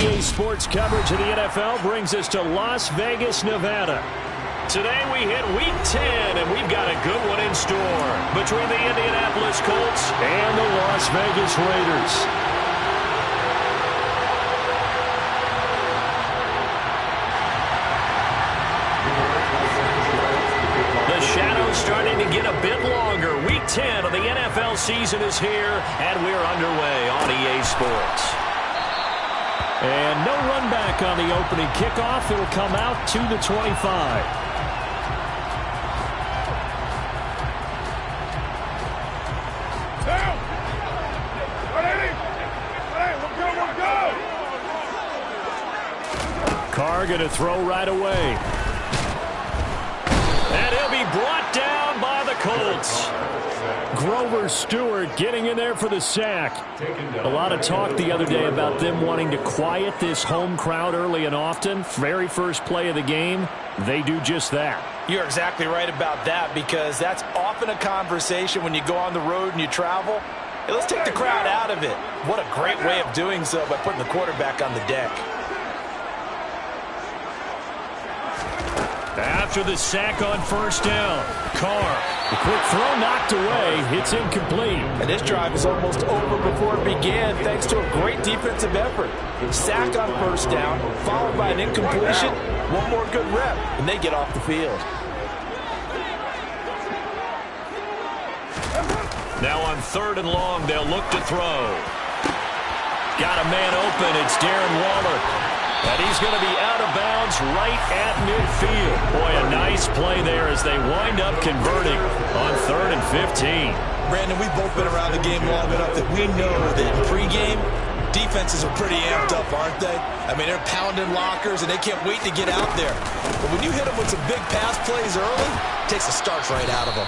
EA Sports coverage of the NFL brings us to Las Vegas, Nevada. Today we hit Week 10, and we've got a good one in store between the Indianapolis Colts and the Las Vegas Raiders. The shadow's starting to get a bit longer. Week 10 of the NFL season is here, and we're underway on EA Sports. And no run back on the opening kickoff. It'll come out to the 25. Carr going to throw right away. And he'll be brought down by the Colts. Grover Stewart getting in there for the sack. A lot of talk the other day about them wanting to quiet this home crowd early and often. Very first play of the game, they do just that. You're exactly right about that, because that's often a conversation when you go on the road and you travel. Hey, let's take the crowd out of it. What a great way of doing so by putting the quarterback on the deck. After the sack on first down, Carr, the quick throw knocked away. It's incomplete. And this drive is almost over before it began thanks to a great defensive effort. Sack on first down, followed by an incompletion. One more good rep, and they get off the field. Now on 3rd and long, they'll look to throw. Got a man open. It's Darren Waller. And he's going to be out of bounds right at midfield. Boy, a nice play there as they wind up converting on 3rd and 15. Brandon, we've both been around the game long enough that we know that in pregame, defenses are pretty amped up, aren't they? I mean, they're pounding lockers, and they can't wait to get out there. But when you hit them with some big pass plays early, it takes the starch right out of them.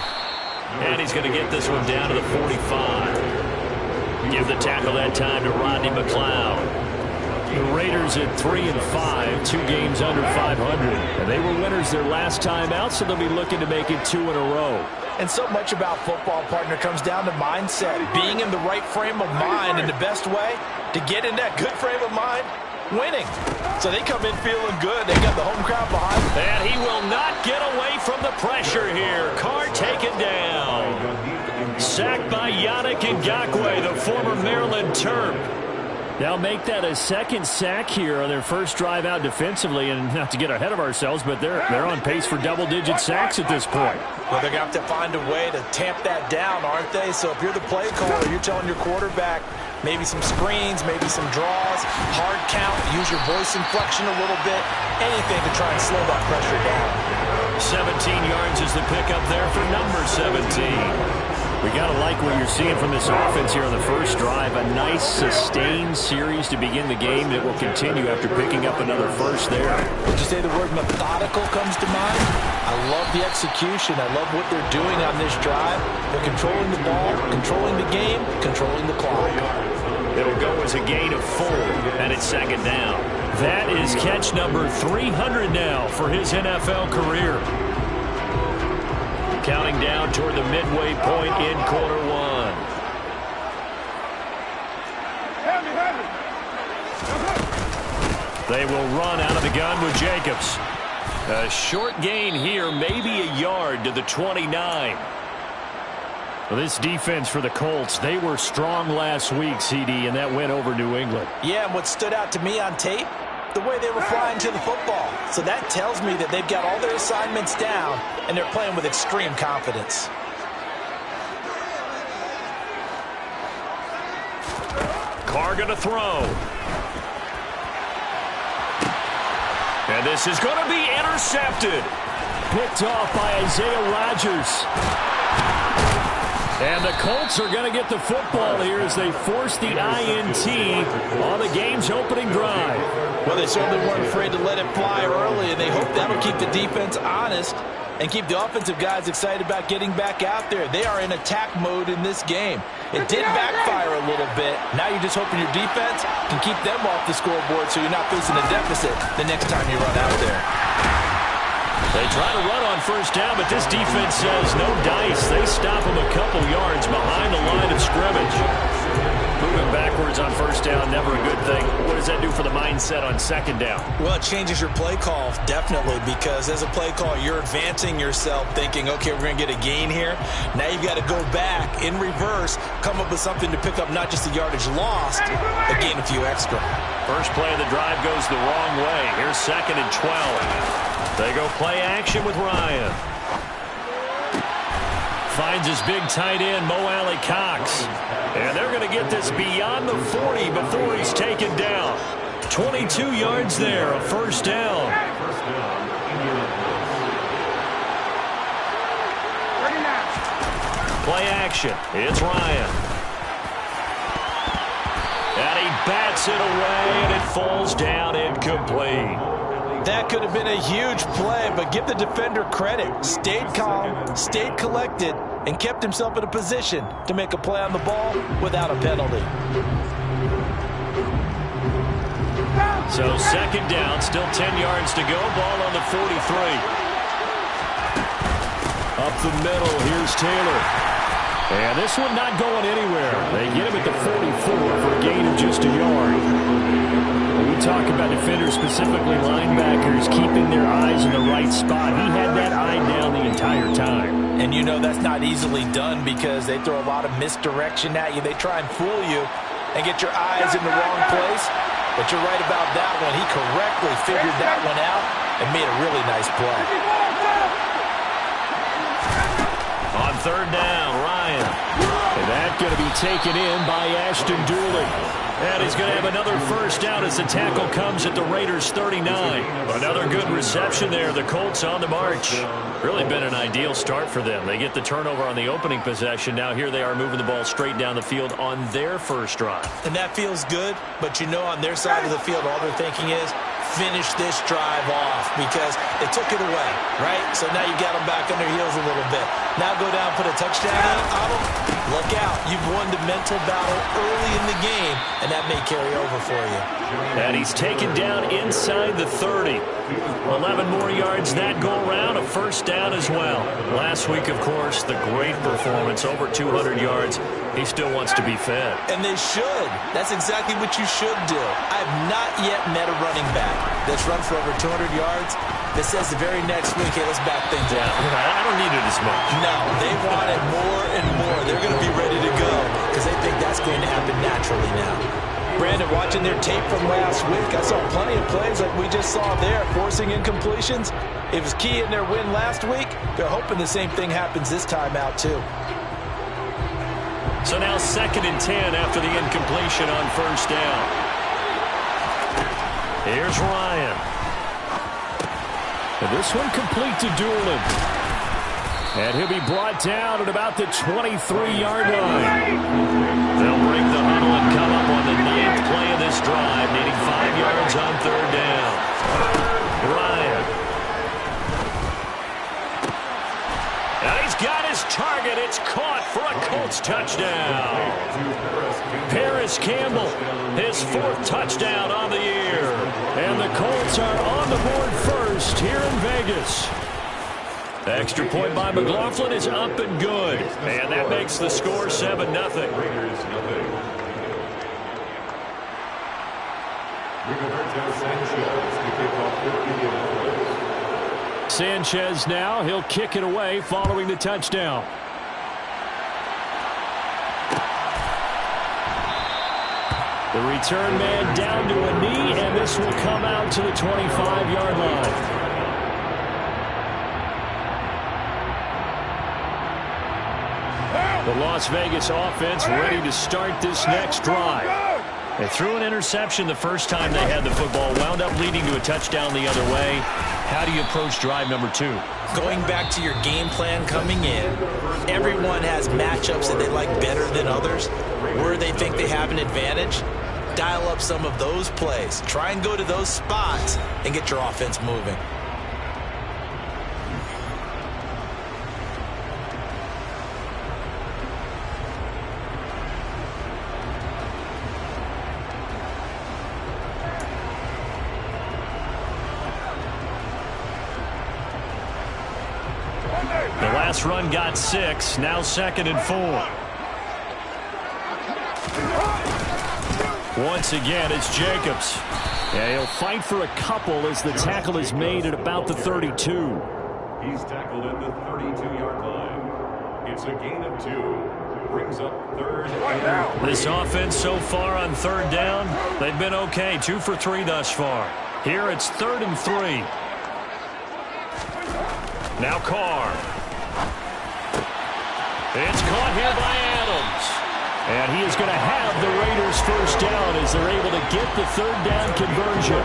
And he's going to get this one down to the 45. Give the tackle that time to Rodney McLeod. The Raiders at 3-5, 2 games under 500. And they were winners their last time out, so they'll be looking to make it 2 in a row. And so much about football, partner, comes down to mindset. Being in the right frame of mind, and the best way to get in that good frame of mind, winning. So they come in feeling good. They got the home crowd behind them. And he will not get away from the pressure here. Carr taken down. Sacked by Yannick Ngakoue, the former Maryland Terp. They'll make that a second sack here on their first drive out defensively, and not to get ahead of ourselves, but they're on pace for double-digit sacks at this point. Well, they're going to have to find a way to tamp that down, aren't they? So if you're the play caller, you're telling your quarterback maybe some screens, maybe some draws, hard count, use your voice inflection a little bit, anything to try and slow that pressure down. 17 yards is the pickup there for number 17. We got to like what you're seeing from this offense here on the first drive. A nice sustained series to begin the game that will continue after picking up another first there. Would you say the word methodical comes to mind? I love the execution. I love what they're doing on this drive. They're controlling the ball, controlling the game, controlling the clock. It'll go as a gain of 4, and it's 2nd down. That is catch number 300 now for his NFL career. Counting down toward the midway point in quarter 1. They will run out of the gun with Jacobs. A short gain here, maybe a yard to the 29. Well, this defense for the Colts, they were strong last week, CD, and that went over New England. Yeah, and what stood out to me on tape, the way they were flying to the football. So that tells me that they've got all their assignments down, and they're playing with extreme confidence. Carr going to throw. And this is going to be intercepted. Picked off by Isaiah Rodgers. And the Colts are going to get the football here as they force the INT on the game's opening drive. Well, they certainly weren't afraid to let it fly early, and they hope that'll keep the defense honest and keep the offensive guys excited about getting back out there. They are in attack mode in this game. It did backfire a little bit. Now you're just hoping your defense can keep them off the scoreboard so you're not facing a deficit the next time you run out there. They try to run on first down, but this defense says no dice. They stop them a couple yards behind the line of scrimmage. Moving backwards on first down, never a good thing. What does does that do for the mindset on second down? Well, it changes your play call, definitely, because as a play call, you're advancing yourself thinking, okay, we're going to get a gain here. Now you've got to go back in reverse, come up with something to pick up not just the yardage lost, but gain a few extra. First play of the drive goes the wrong way. Here's 2nd and 12. They go play action with Ryan. Finds his big tight end, Mo Alley-Cox. And they're going to get this beyond the 40 before he's taken down. 22 yards there, a first down. Play action. It's Ryan. And he bats it away, and it falls down incomplete. That could have been a huge play, but give the defender credit. Stayed calm, stayed collected, and kept himself in a position to make a play on the ball without a penalty. So 2nd down, still 10 yards to go. Ball on the 43. Up the middle, here's Taylor. And this one not going anywhere. They get him at the 44 for a gain of just a yard. We talk about defenders, specifically linebackers, keeping their eyes in the right spot. He had that eye down the entire time. And you know that's not easily done because they throw a lot of misdirection at you. They try and fool you and get your eyes in the wrong place. But you're right about that one. He correctly figured that one out and made a really nice play. On 3rd down, Ryan. And that's going to be taken in by Ashton Dooley. And he's going to have another first down as the tackle comes at the Raiders' 39. Another good reception there. The Colts on the march. Really been an ideal start for them. They get the turnover on the opening possession. Now here they are moving the ball straight down the field on their first drive. And that feels good, but you know on their side of the field all they're thinking is finish this drive off because they took it away, right? So now you got them back on their heels a little bit. Now go down, put a touchdown on them. Look out. You've won the mental battle early in the game, and that may carry over for you. And he's taken down inside the 30. 11 more yards that go around, a first down as well. Last week, of course, the great performance, over 200 yards. He still wants to be fed. And they should. That's exactly what you should do. I've not yet met a running back that's run for over 200 yards that says the very next week, hey, let's back things up. I don't need it as much. No, they want it more and more. They're going to be ready to go because they think that's going to happen naturally now. Brandon, watching their tape from last week, I saw plenty of plays like we just saw there, forcing incompletions. It was key in their win last week. They're hoping the same thing happens this time out, too. So now 2nd and 10 after the incompletion on first down. Here's Ryan. And this one complete to Doolin. And he'll be brought down at about the 23-yard line. They'll break the huddle and come up on the 9th play of this drive, needing 5 yards on 3rd down. Ryan. And he's got his target. It's caught for a Colts touchdown. Paris Campbell, his 4th touchdown on the year. And the Colts are on the board first here in Vegas. The extra point by McLaughlin is up and good. And that makes the score 7-0. Sanchez now, he'll kick it away following the touchdown. The return man down to a knee, and this will come out to the 25-yard line. The Las Vegas offense ready to start this next drive. They threw an interception the first time they had the football, wound up leading to a touchdown the other way. How do you approach drive number 2? Going back to your game plan coming in, everyone has matchups that they like better than others. Where they think they have an advantage, dial up some of those plays. Try and go to those spots and get your offense moving. The last run got 6, now 2nd and 4. Once again, it's Jacobs. Yeah, he'll fight for a couple as the tackle is made at about the 32. He's tackled at the 32-yard line. It's a gain of 2. Brings up third down. This offense so far on third down, they've been okay. 2 for 3 thus far. Here it's 3rd and 3. Now Carr. It's caught here by Adams. And he is going to have the Raiders first down as they're able to get the 3rd down conversion.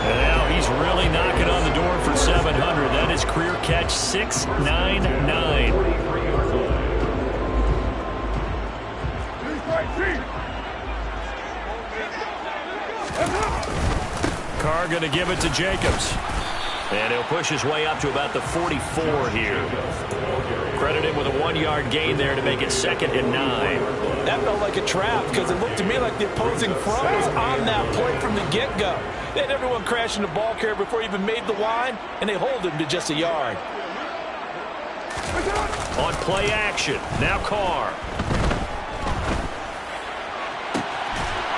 And now he's really knocking on the door for 700. That is career catch 699. Carr going to give it to Jacobs. And he'll push his way up to about the 44 here. Credit him with a 1-yard gain there to make it 2nd and 9. That felt like a trap because it looked to me like the opposing front was on that play from the get-go. They had everyone crashing the ball carrier before he even made the line, and they hold him to just a yard. On play action, now Carr.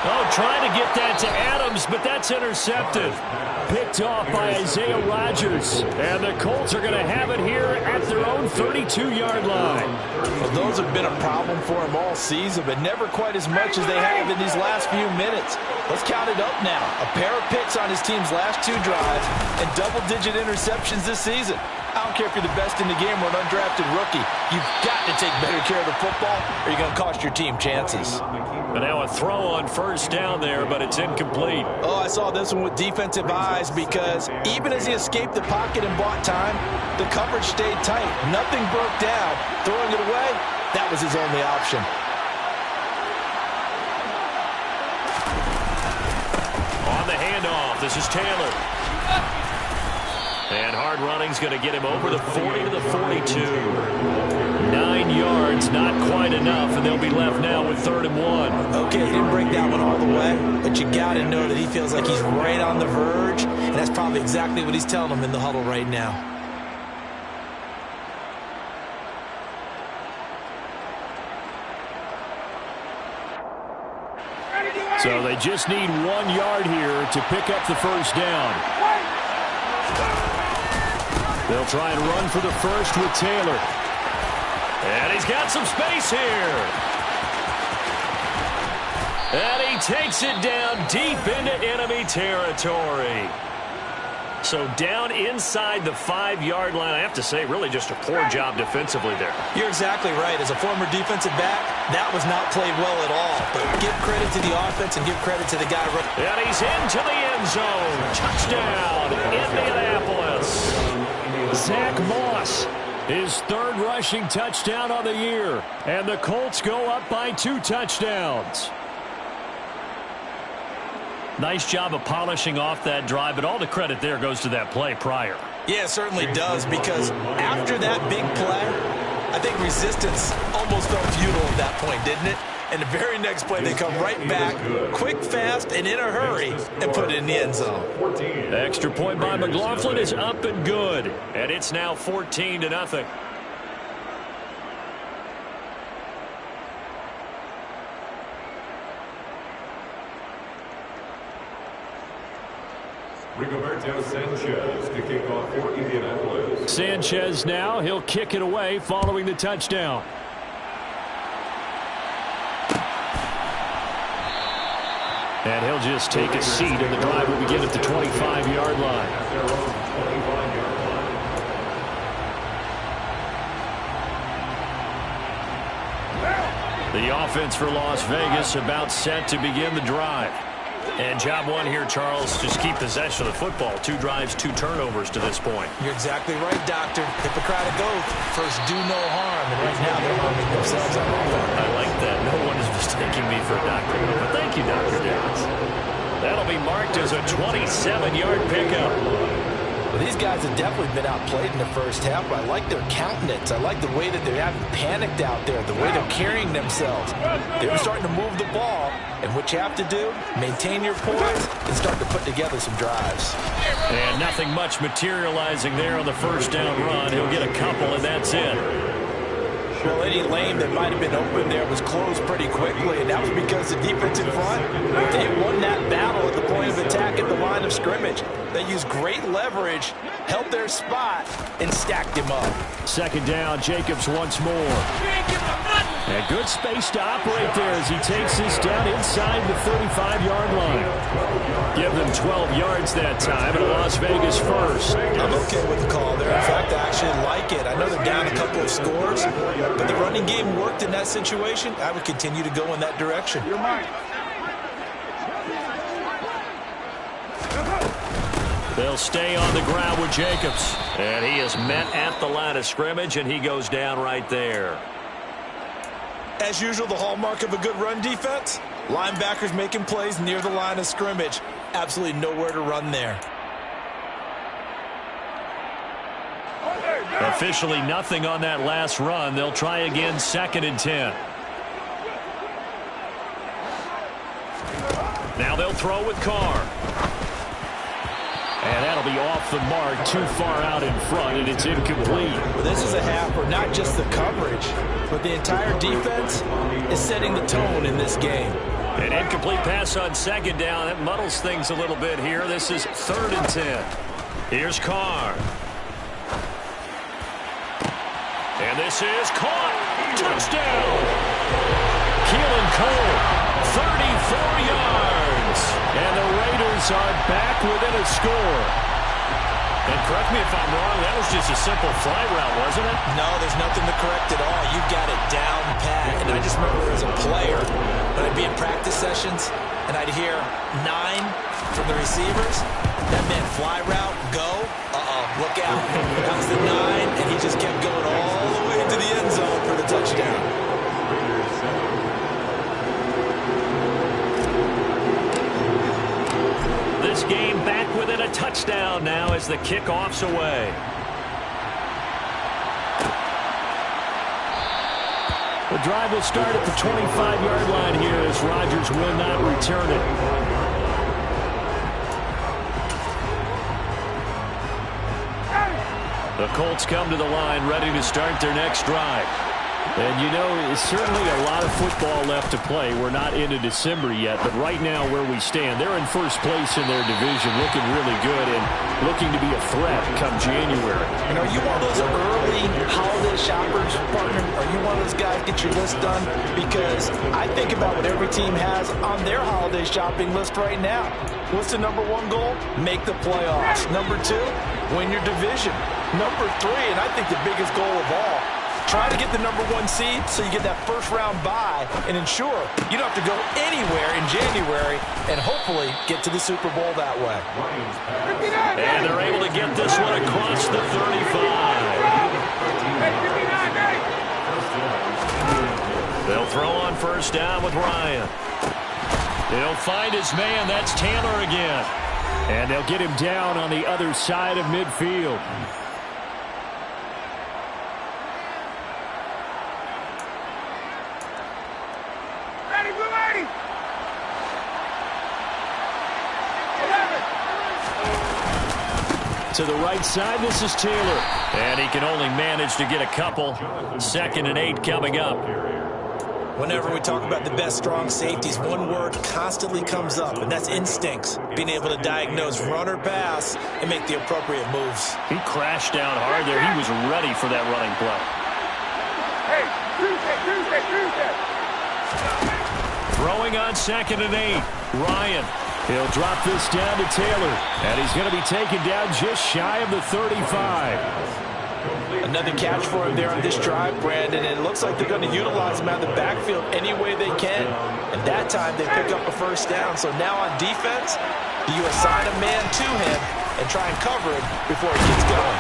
Oh, trying to get that to Adams, but that's intercepted. Picked off by Isaiah Rodgers. And the Colts are going to have it here at their own 32-yard line. Well, those have been a problem for him all season, but never quite as much as they have in these last few minutes. Let's count it up now. A pair of picks on his team's last 2 drives and double-digit interceptions this season. I don't care if you're the best in the game or an undrafted rookie. You've got to take better care of the football or you're going to cost your team chances. But now a throw on first down there, but it's incomplete. Oh, I saw this one with defensive eyes because even as he escaped the pocket and bought time, the coverage stayed tight. Nothing broke down. Throwing it away, that was his only option. On the handoff, this is Taylor. And hard running's going to get him over the 40 to the 42. 9 yards, not quite enough, and they'll be left now with 3rd and 1. Okay, he didn't break that one all the way, but you got to know that he feels like he's right on the verge, and that's probably exactly what he's telling them in the huddle right now. So they just need 1 yard here to pick up the first down. They'll try and run for the first with Taylor. And he's got some space here. And he takes it down deep into enemy territory. So down inside the 5-yard line. I have to say, really just a poor job defensively there. You're exactly right. As a former defensive back, that was not played well at all. But give credit to the offense and give credit to the guy. And he's into the end zone. Touchdown, Indianapolis. Zach Moss, his 3rd rushing touchdown on the year. And the Colts go up by 2 touchdowns. Nice job of polishing off that drive, but all the credit there goes to that play prior. Yeah, it certainly does, because after that big play, I think resistance almost felt futile at that point, didn't it? And the very next play, they come right back, quick, fast, and in a hurry, and put it in the end zone. The extra point by McLaughlin is up and good, and it's now 14-0. Rigoberto Sanchez to kick off for Indianapolis. Sanchez now, he'll kick it away following the touchdown. And he'll just take a seat, and the drive will begin at the 25-yard line. The offense for Las Vegas about set to begin the drive. And job 1 here, Charles, just keep possession of the football. 2 drives, 2 turnovers to this point. You're exactly right, Doctor. Hippocratic oath. First, do no harm. And right now, they're harming themselves on offense. I like that. No one is mistaking me for a doctor. But thank you, Dr. Darius. That'll be marked as a 27-yard pickup. Well, these guys have definitely been outplayed in the first half, but I like their countenance. I like the way that they haven't panicked out there, the way they're carrying themselves. They're starting to move the ball, and what you have to do, maintain your poise and start to put together some drives. And nothing much materializing there on the first down run. He'll get a couple, and that's it. Well, any lane that might have been open there was closed pretty quickly, and that was because the defense in front, they won that battle at the point of attack at the line of scrimmage. They used great leverage, held their spot, and stacked him up. Second down, Jacobs once more. And good space to operate there as he takes this down inside the 35-yard line. Give them 12 yards that time, and a Las Vegas first. I'm okay with the call there. In fact, I actually like it. I know they're down a couple of scores, but the running game worked in that situation. I would continue to go in that direction. They'll stay on the ground with Jacobs. And he is met at the line of scrimmage, and he goes down right there. As usual, the hallmark of a good run defense, linebackers making plays near the line of scrimmage. Absolutely nowhere to run there. Officially nothing on that last run. They'll try again, 2nd and 10. Now they'll throw with Carr. And that'll be off the mark, too far out in front, and it's incomplete. Well, this is a half where not just the coverage, but the entire defense is setting the tone in this game. An incomplete pass on 2nd down. That muddles things a little bit here. This is 3rd and 10. Here's Carr. And this is caught. Touchdown. Keelan Cole, 34 yards. And the Raiders are back within a score. And correct me if I'm wrong, that was just a simple fly route, wasn't it? No, there's nothing to correct at all. You got it down pat. And I just remember as a player, when I'd be in practice sessions, and I'd hear 9 from the receivers, that meant fly route, go. Look out. That was the 9, and he just kept going all the way into the end zone for the touchdown. This game back within a touchdown now as the kickoff's away. The drive will start at the 25-yard line here as Rodgers will not return it. The Colts come to the line ready to start their next drive. And, you know, it's certainly a lot of football left to play. We're not into December yet, but right now where we stand, they're in first place in their division, looking really good and looking to be a threat come January. And are you one of those early holiday shoppers, partner? Are you one of those guys get your list done? Because I think about what every team has on their holiday shopping list right now. What's the number 1 goal? Make the playoffs. Number 2, win your division. Number 3, and I think the biggest goal of all, try to get the number 1 seed so you get that first-round bye and ensure you don't have to go anywhere in January and hopefully get to the Super Bowl that way. And they're able to get this one across the 35. They'll throw on first down with Ryan. He'll find his man. That's Taylor again. And they'll get him down on the other side of midfield. To the right side, this is Taylor. And he can only manage to get a couple. 2nd and 8 coming up. Whenever we talk about the best strong safeties, one word constantly comes up, and that's instincts. Being able to diagnose run or pass and make the appropriate moves. He crashed down hard there. He was ready for that running play. Throwing on 2nd and 8. Ryan. He'll drop this down to Taylor. And he's going to be taken down just shy of the 35. Another catch for him there on this drive, Brandon, and it looks like they're going to utilize him out of the backfield any way they can. And that time they pick up a first down. So now on defense, you assign a man to him and try and cover it before he gets going.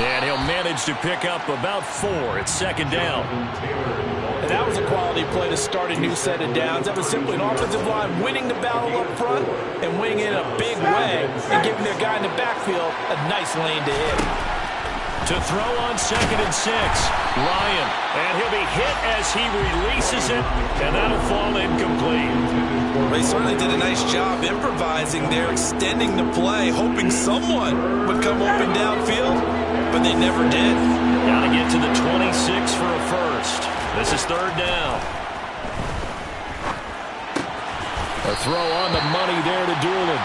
And he'll manage to pick up about 4. It's 2nd down. And that was a quality play to start a new set of downs. That was simply an offensive line winning the battle up front and winning it in a big way and giving their guy in the backfield a nice lane to hit. To throw on 2nd and 6, Ryan. And he'll be hit as he releases it, and that'll fall incomplete. Well, they certainly did a nice job improvising there, extending the play, hoping someone would come open downfield, but they never did. Got to get to the 26 for a first. first. This is third down. A throw on the money there to Doolan.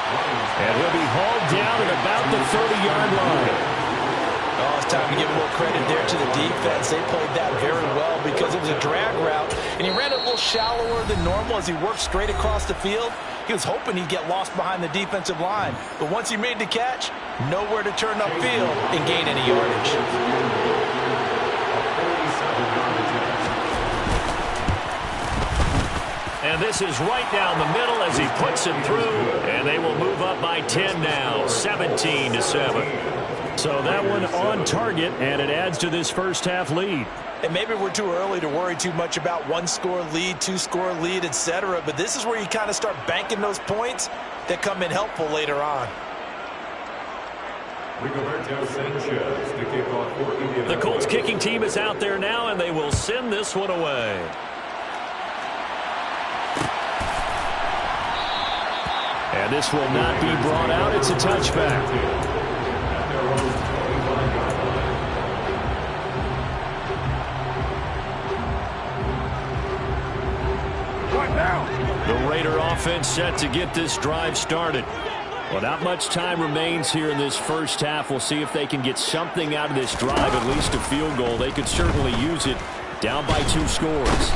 And he'll be hauled down at about the 30-yard line. Oh, it's time to give a little credit there to the defense. They played that very well because it was a drag route, and he ran it a little shallower than normal as he worked straight across the field. He was hoping he'd get lost behind the defensive line, but once he made the catch, nowhere to turn upfield and gain any yardage. And this is right down the middle as he puts it through, and they will move up by 10 now, 17-7. So that one on target, and it adds to this first half lead. And maybe we're too early to worry too much about one-score lead, two-score lead, etc. But this is where you kind of start banking those points that come in helpful later on. Rigoberto Sanchez to kick off for Indianapolis. The Colts kicking team is out there now, and they will send this one away. And this will not be brought out. It's a touchback. The Raider offense set to get this drive started. Well, not much time remains here in this first half. We'll see if they can get something out of this drive, at least a field goal. They could certainly use it. Down by 2 scores.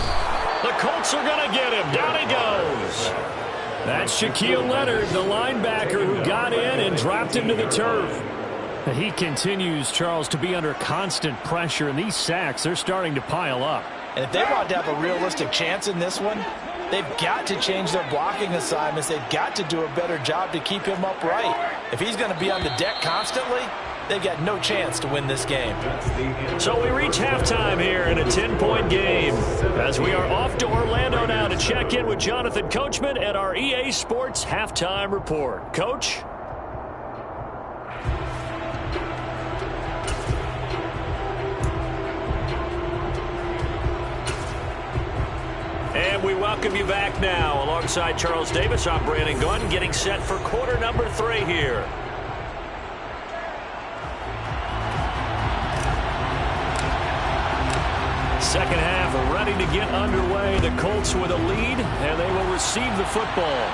The Colts are going to get him. Down he goes. That's Shaquille Leonard, the linebacker who got in and dropped him to the turf. He continues, Charles, to be under constant pressure, and these sacks, they're starting to pile up. And if they want to have a realistic chance in this one, they've got to change their blocking assignments. They've got to do a better job to keep him upright. If he's going to be on the deck constantly, they've got no chance to win this game. So we reach halftime here in a 10-point game as we are off to Orlando now to check in with Jonathan Coachman at our EA Sports Halftime Report. Coach? And we welcome you back now. Alongside Charles Davis, I'm Brandon Gunn, getting set for quarter number 3 here. Second half ready to get underway. The Colts with a lead, and they will receive the football.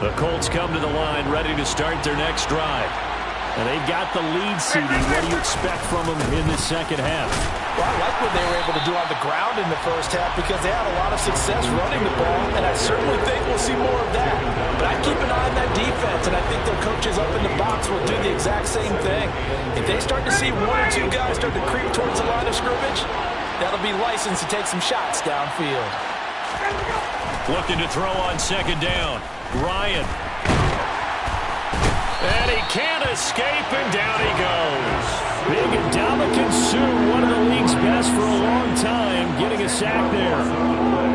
The Colts come to the line ready to start their next drive. And they've got the lead seeding. What do you expect from them in the second half? Well, I like what they were able to do on the ground in the first half because they had a lot of success running the ball, and I certainly think we'll see more of that. But I keep an eye on that defense, and I think their coaches up in the box will do the exact same thing. If they start to see 1 or 2 guys start to creep towards the line of scrimmage, that'll be licensed to take some shots downfield. Looking to throw on second down. Ryan. And he can't escape, and down he goes. Big Ndamukong Suh, one of the league's best for a long time, getting a sack there.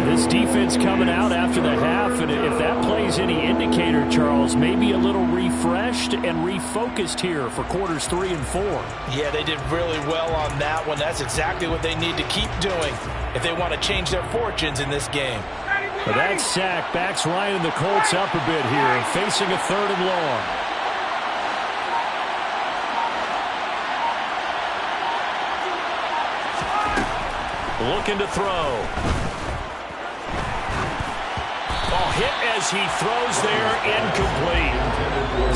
This defense coming out after the half, and if that plays any indicator, Charles, maybe a little refreshed and refocused here for quarters 3 and 4. Yeah, they did really well on that one. That's exactly what they need to keep doing if they want to change their fortunes in this game. But that sack backs Ryan and the Colts up a bit here, facing a 3rd and long. Looking to throw. Oh, hit as he throws there, incomplete.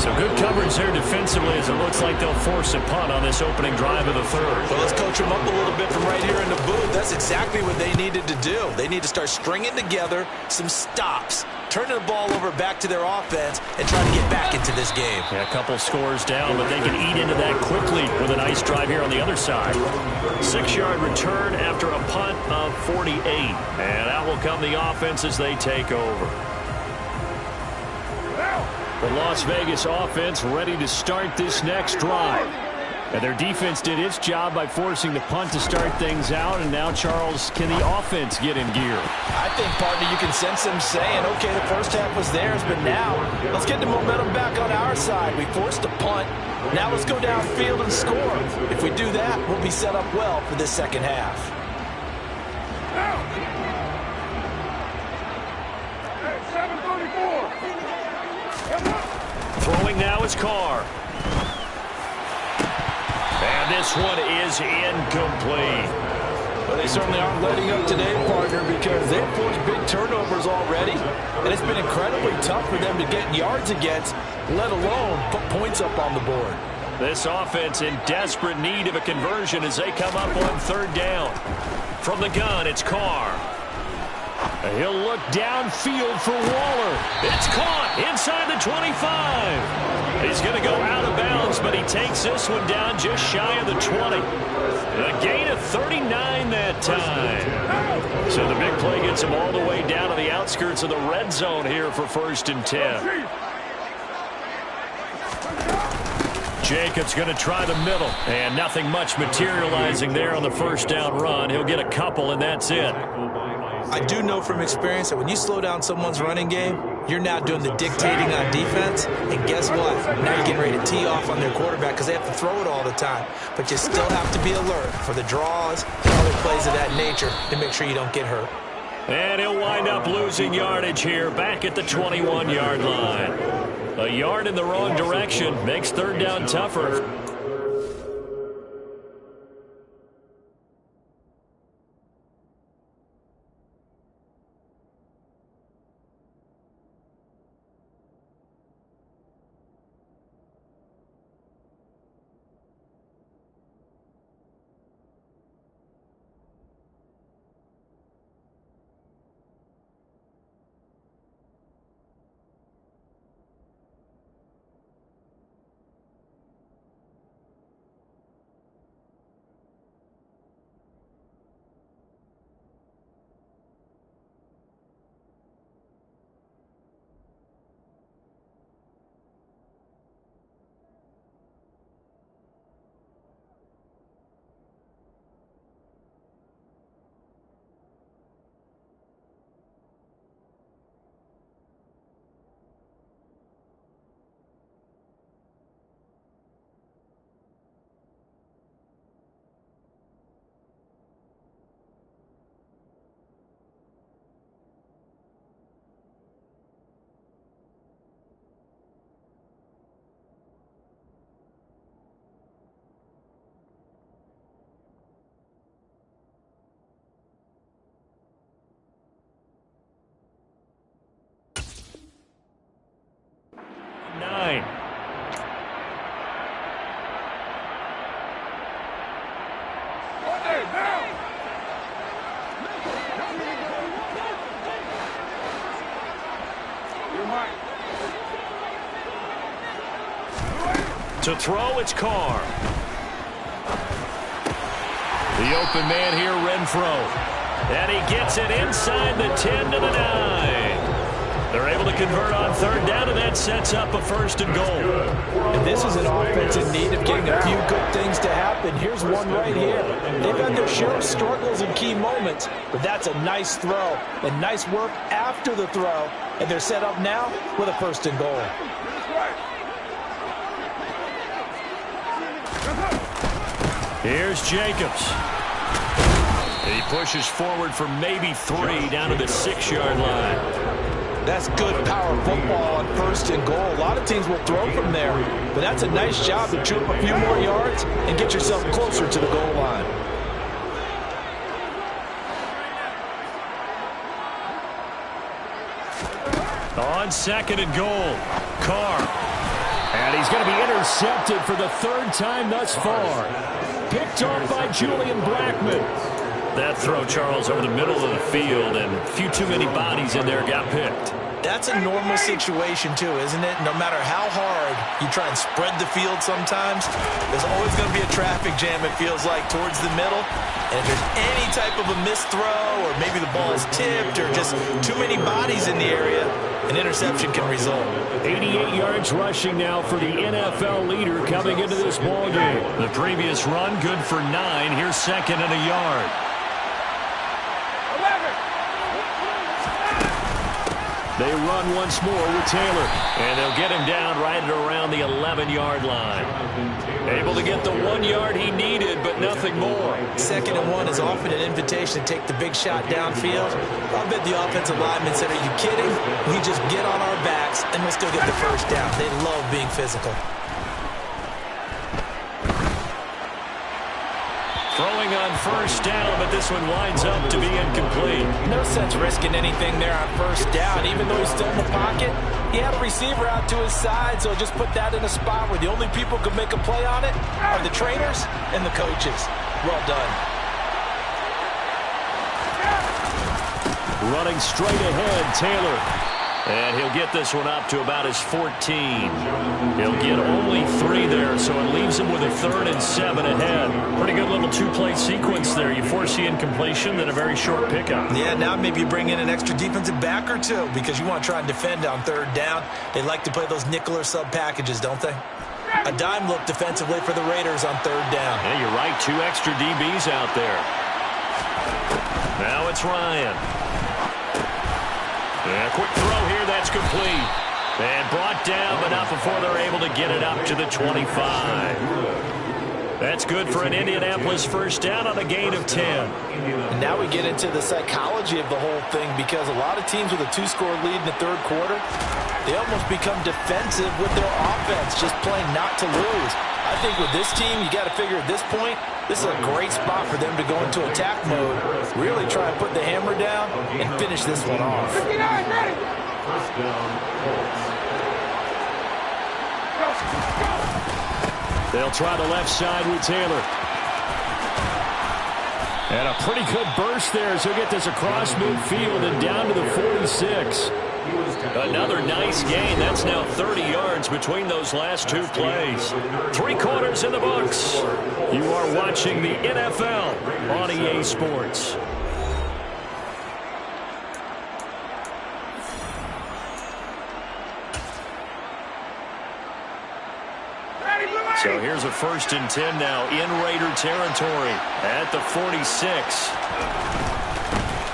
So good coverage there defensively as it looks like they'll force a punt on this opening drive of the 3rd. Well, let's coach them up a little bit from right here in the booth. That's exactly what they needed to do. They need to start stringing together some stops, turning the ball over back to their offense, and trying to get back into this game. Yeah, a couple scores down, but they can eat into that quickly with a nice drive here on the other side. 6-yard return after a punt of 48. And out will come the offense as they take over. The Las Vegas offense ready to start this next drive. And their defense did its job by forcing the punt to start things out. And now, Charles, can the offense get in gear? I think, partner, you can sense them saying, okay, the first half was theirs, but now let's get the momentum back on our side. We forced a punt. Now let's go downfield and score. If we do that, we'll be set up well for this second half. is Carr. And this one is incomplete. Well, they certainly aren't letting up today, partner, because they've forced big turnovers already, and it's been incredibly tough for them to get yards against, let alone put points up on the board. This offense in desperate need of a conversion as they come up on third down. From the gun, it's Carr. He'll look downfield for Waller. It's caught inside the 25. He's going to go out of bounds, but he takes this one down just shy of the 20. A gain of 39 that time. So the big play gets him all the way down to the outskirts of the red zone here for 1st and 10. Jacobs going to try the middle, and nothing much materializing there on the first down run. He'll get a couple, and that's it. I do know from experience that when you slow down someone's running game, you're now doing the dictating on defense, and guess what? Now you're getting ready to tee off on their quarterback because they have to throw it all the time. But you still have to be alert for the draws and other plays of that nature to make sure you don't get hurt. And he'll wind up losing yardage here back at the 21-yard line. A yard in the wrong direction makes third down tougher. To throw, it's Carr. The open man here, Renfro. And he gets it inside the 10 to the 9. They're able to convert on third down, and that sets up a 1st and goal. And this is an offense in need of getting a few good things to happen. Here's one right here. They've had their share of struggles in key moments, but that's a nice throw and nice work after the throw. And they're set up now with a 1st and goal. Here's Jacobs. He pushes forward for maybe 3 down to the 6-yard line. That's good power football on 1st and goal. A lot of teams will throw from there, but that's a nice job to chew up a few more yards and get yourself closer to the goal line. On 2nd and goal, Carr. And he's going to be intercepted for the 3rd time thus far. Picked off by Julian Blackmon. That throw, Charles, over the middle of the field, and a few too many bodies in there got picked. That's a normal situation, too, isn't it? No matter how hard you try and spread the field sometimes, there's always going to be a traffic jam, it feels like, towards the middle. And if there's any type of a missed throw, or maybe the ball is tipped, or just too many bodies in the area, an interception can result. 88 yards rushing now for the NFL leader coming into this ballgame. The previous run, good for 9. Here's 2nd and a yard. They run once more with Taylor, and they'll get him down right at around the 11-yard line. Able to get the 1 yard he needed, but nothing more. 2nd and 1 is often an invitation to take the big shot downfield. I bet the offensive lineman said, "Are you kidding? We just get on our backs and we'll still get the first down." They love being physical. Throwing on first down, but this one winds up to be incomplete. No sense risking anything there on first down. Even though he's still in the pocket, he had a receiver out to his side, so just put that in a spot where the only people who can make a play on it are the trainers and the coaches. Well done. Running straight ahead, Taylor. And he'll get this one up to about his 14. He'll get only 3 there, so it leaves him with a 3rd and 7 ahead. Pretty good little 2-play sequence there. You force the incompletion, then a very short pickup. Yeah, now maybe you bring in an extra defensive back or two because you want to try and defend on 3rd down. They like to play those nickel or sub packages, don't they? A dime look defensively for the Raiders on 3rd down. Yeah, you're right. 2 extra DBs out there. Now it's Ryan. A quick throw here, that's complete. And brought down, but not before they're able to get it up to the 25. That's good for an Indianapolis first down on a gain of 10. And now we get into the psychology of the whole thing because a lot of teams with a 2-score lead in the 3rd quarter, they almost become defensive with their offense, just playing not to lose. I think with this team, you got to figure at this point, this is a great spot for them to go into attack mode, really try and put the hammer down and finish this one off. They'll try the left side with Taylor. And a pretty good burst there as he'll get this across midfield and down to the 46. Another nice gain. That's now 30 yards between those last 2 plays. 3 quarters in the books. You are watching the NFL on EA Sports. So here's a 1st and 10 now in Raider territory at the 46.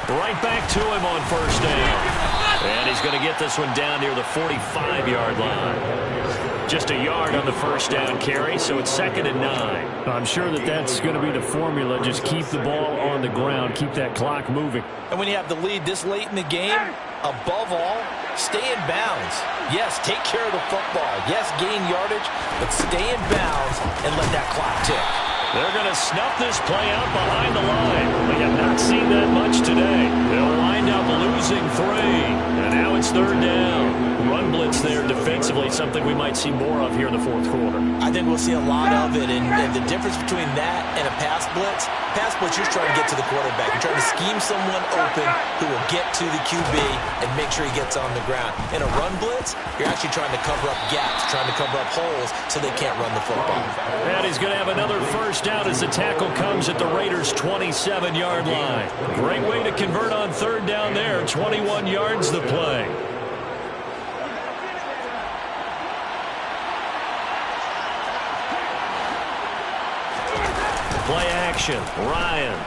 Right back to him on first down. And he's going to get this one down near the 45-yard line. Just a yard on the first down carry, so it's 2nd and 9. I'm sure that that's going to be the formula. Just keep the ball on the ground, keep that clock moving. And when you have the lead this late in the game, above all, stay in bounds. Yes, take care of the football. Yes, gain yardage, but stay in bounds and let that clock tick. They're going to snuff this play out behind the line. We have not seen that much today. They'll wind up losing 3. And now it's 3rd down. Run blitz there defensively, something we might see more of here in the 4th quarter. I think we'll see a lot of it. And the difference between that and a pass blitz, you're trying to get to the quarterback. You're trying to scheme someone open who will get to the QB and make sure he gets on the ground. In a run blitz, you're actually trying to cover up gaps, trying to cover up holes so they can't run the football. And he's going to have another first down as the tackle comes at the Raiders' 27-yard line. Great way to convert on 3rd down there. 21 yards the play. Play action. Ryan.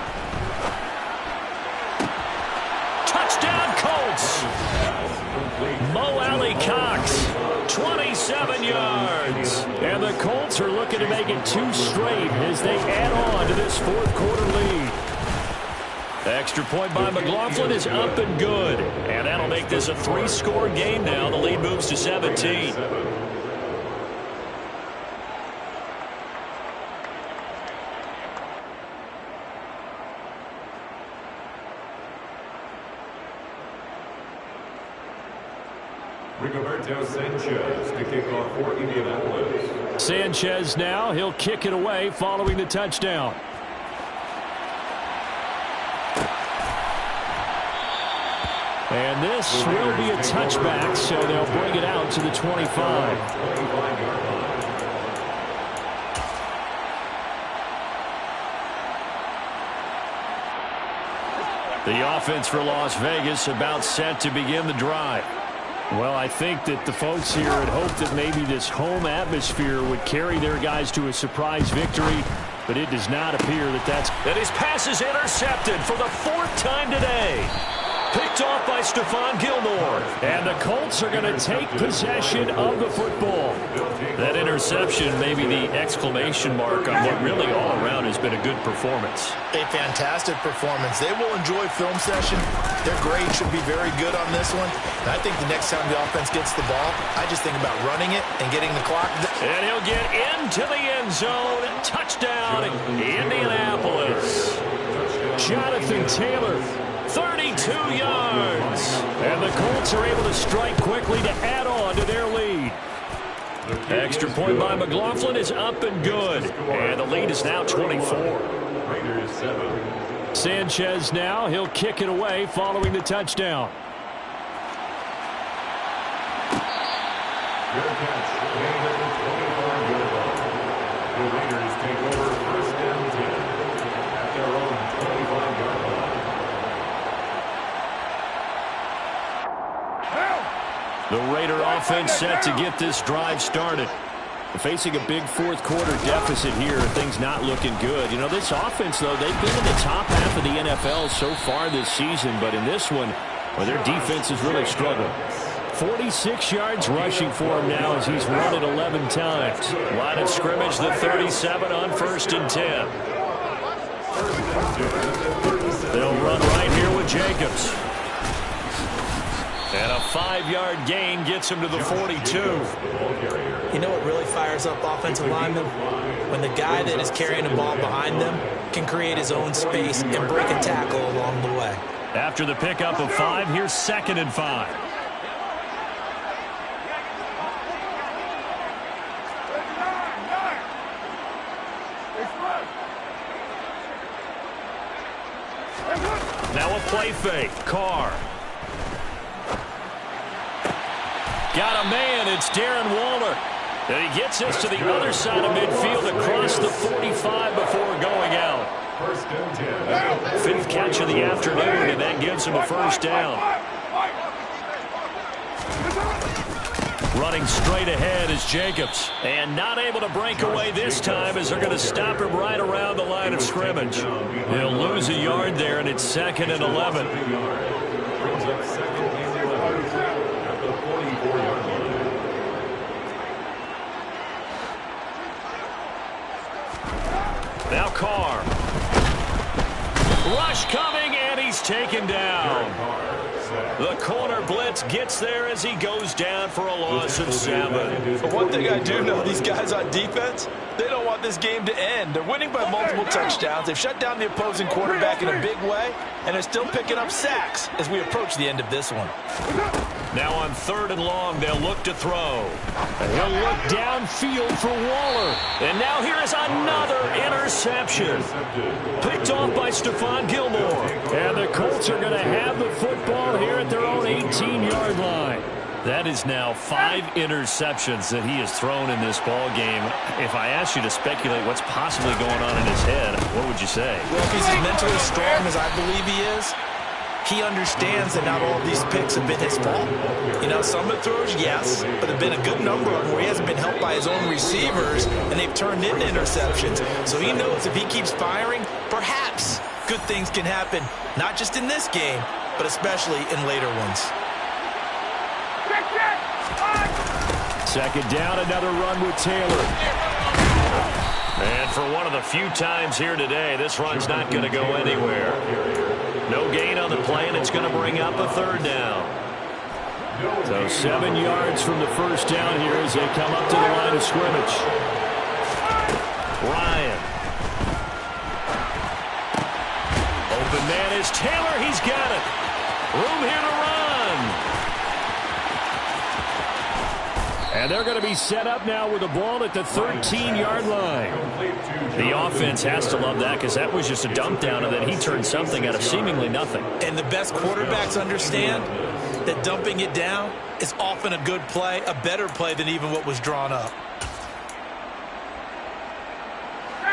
Touchdown Colts. Mo Alley-Cox. 27 yards. And the Colts are looking to make it 2 straight as they add on to this 4th quarter lead. Extra point by McLaughlin is up and good. And that'll make this a 3-score game now. The lead moves to 17. Rigoberto Sanchez to kick off for Indianapolis. Sanchez now, he'll kick it away following the touchdown. And this will be a touchback, so they'll bring it out to the 25. The offense for Las Vegas about set to begin the drive. Well, I think that the folks here had hoped that maybe this home atmosphere would carry their guys to a surprise victory, but it does not appear that that's... And his pass is intercepted for the 4th time today. Picked off by Stephon Gilmore. And the Colts are going to take possession of the football. That interception may be the exclamation mark on what really all around has been a good performance. A fantastic performance. They will enjoy film session. Their grade should be very good on this one. And I think the next time the offense gets the ball, I just think about running it and getting the clock. And he'll get into the end zone. Touchdown, Indianapolis. Jonathan Taylor, 32 yards. And the Colts are able to strike quickly to add on to their lead. Extra point by McLaughlin is up and good. And the lead is now 24. Raiders 7. Sanchez now. He'll kick it away following the touchdown. Good catch. Made at the 25-yard line. The Raiders take over first and 10 at their own 25-yard line. The Raider offense set to get this drive started. Facing a big fourth quarter deficit here, things not looking good. You know, this offense, though, they've been in the top half of the NFL so far this season, but in this one, well, their defense has really struggled. 46 yards rushing for him now as he's run it 11 times. Line of scrimmage, the 37 on 1st and 10. They'll run right here with Jacobs. And a 5-yard gain gets him to the 42. You know what really fires up offensive linemen? When the guy that is carrying the ball behind them can create his own space and break a tackle along the way. After the pickup of 5, here's 2nd and 5. Now a play fake. Carr. Got a man. It's Darren Waller. And he gets us to the other side of midfield across the 45 before going out. First and 10. 5th catch of the afternoon, and that gives him a first down. Running straight ahead is Jacobs. And not able to break away this time as they're going to stop him right around the line of scrimmage. He'll lose a yard there, and it's 2nd and 11. Brings up 2nd and 11 at the 44-yard line. Now Carr. Rush coming, and he's taken down. The corner blitz gets there as he goes down for a loss of 7. But one thing I do know, these guys on defense, they don't want this game to end. They're winning by multiple touchdowns. They've shut down the opposing quarterback in a big way, and they're still picking up sacks as we approach the end of this one. Now on 3rd and long, they'll look to throw. And he'll look downfield for Waller. And now here is another interception. Picked off by Stephon Gilmore. And the Colts are going to have the football here at their own 18-yard line. That is now 5 interceptions that he has thrown in this ball game. If I asked you to speculate what's possibly going on in his head, what would you say? Well, if he's as mentally strong as I believe he is, he understands that not all of these picks have been his fault. You know, some of the throws, yes, but there have been a good number of them where he hasn't been helped by his own receivers, and they've turned into interceptions. So he knows if he keeps firing, perhaps good things can happen, not just in this game, but especially in later ones. 2nd down, another run with Taylor. And for one of the few times here today, this run's not going to go anywhere. No gain on the play, and it's going to bring up a 3rd down. So 7 yards from the first down here as they come up to the line of scrimmage. Ryan. Open man is Taylor. He's got it. Room here to run. And they're going to be set up now with the ball at the 13-yard line. The offense has to love that because that was just a dump down, and then he turned something out of seemingly nothing. And the best quarterbacks understand that dumping it down is often a good play, a better play than even what was drawn up.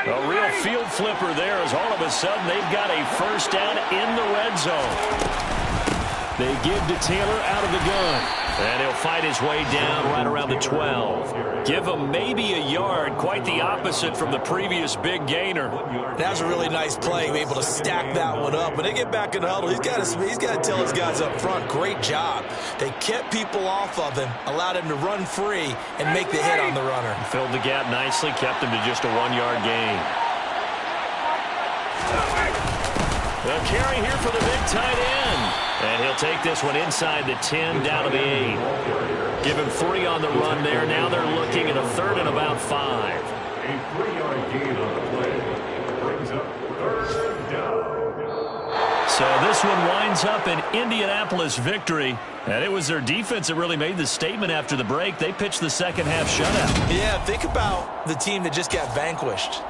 A real field flipper there as all of a sudden they've got a first down in the red zone. They give to Taylor out of the gun. And he'll fight his way down right around the 12. Give him maybe a yard, quite the opposite from the previous big gainer. That was a really nice play, able to stack that one up. When they get back in the huddle, he's got to tell his guys up front, great job. They kept people off of him, allowed him to run free and make the hit on the runner. Filled the gap nicely, kept him to just a 1-yard gain. The carry here for the big tight end. And he'll take this one inside the 10, down to the 8. Give him 3 on the run there. Now they're looking at a 3rd and about 5. A 3-yard gain on the play. Brings up 3rd down. So this one winds up an Indianapolis victory. And it was their defense that really made the statement after the break. They pitched the second half shutout. Yeah, think about the team that just got vanquished.